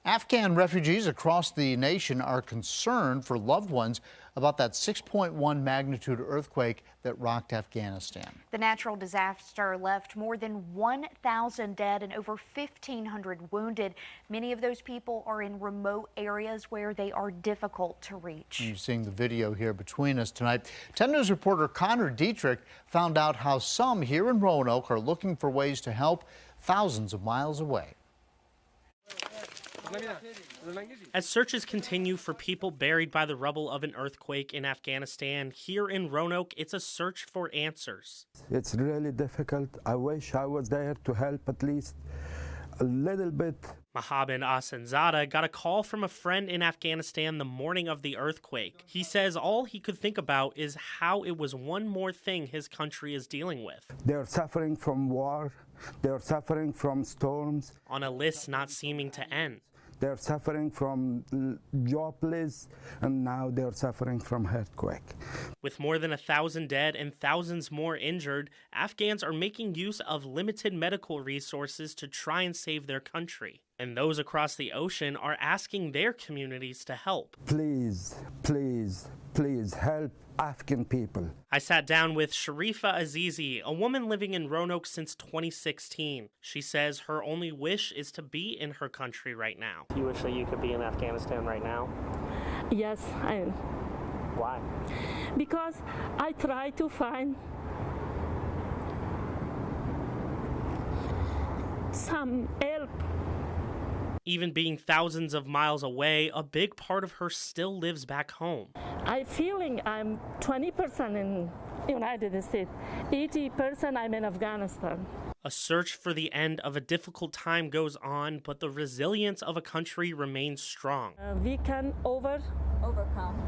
Afghan refugees across the nation are concerned for loved ones about that 6.1 magnitude earthquake that rocked Afghanistan. The natural disaster left more than 1,000 dead and over 1,500 wounded. Many of those people are in remote areas where they are difficult to reach. You're seeing the video here between us tonight. 10 News reporter Connor Dietrich found out how some here in Roanoke are looking for ways to help thousands of miles away. As searches continue for people buried by the rubble of an earthquake in Afghanistan, here in Roanoke, it's a search for answers. It's really difficult. I wish I was there to help at least a little bit. Mahabin Asanzada got a call from a friend in Afghanistan the morning of the earthquake. He says all he could think about is how it was one more thing his country is dealing with. They're suffering from war. They're suffering from storms. On a list not seeming to end. They're suffering from jobless, and now they're suffering from earthquake. With more than 1,000 dead and thousands more injured, Afghans are making use of limited medical resources to try and save their country. And those across the ocean are asking their communities to help. Please, please, please help Afghan people. I sat down with Sharifa Azizi, a woman living in Roanoke since 2016. She says her only wish is to be in her country right now. You wish that you could be in Afghanistan right now? Yes, I am. Why? Because I try to find some help. Even being thousands of miles away, a big part of her still lives back home. I feeling I'm 20% in United States, 80% I'm in Afghanistan. A search for the end of a difficult time goes on, but the resilience of a country remains strong. We can overcome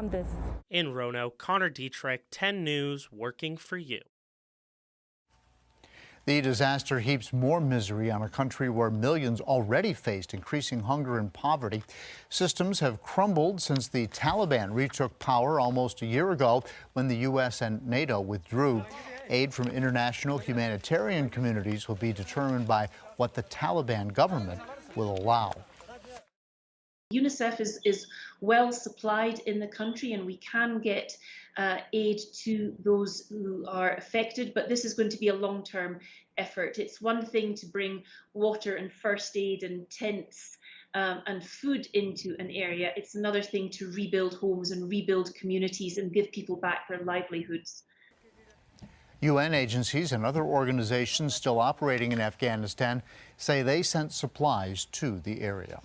this. In Roanoke, Connor Dietrich, 10 News, working for you. The disaster heaps more misery on a country where millions already faced increasing hunger and poverty. Systems have crumbled since the Taliban retook power almost a year ago when the U.S. and NATO withdrew. Aid from international humanitarian communities will be determined by what the Taliban government will allow. UNICEF is well supplied in the country, and we can get aid to those who are affected, but this is going to be a long-term effort. It's one thing to bring water and first aid and tents and food into an area. It's another thing to rebuild homes and rebuild communities and give people back their livelihoods. UN agencies and other organizations still operating in Afghanistan say they sent supplies to the area.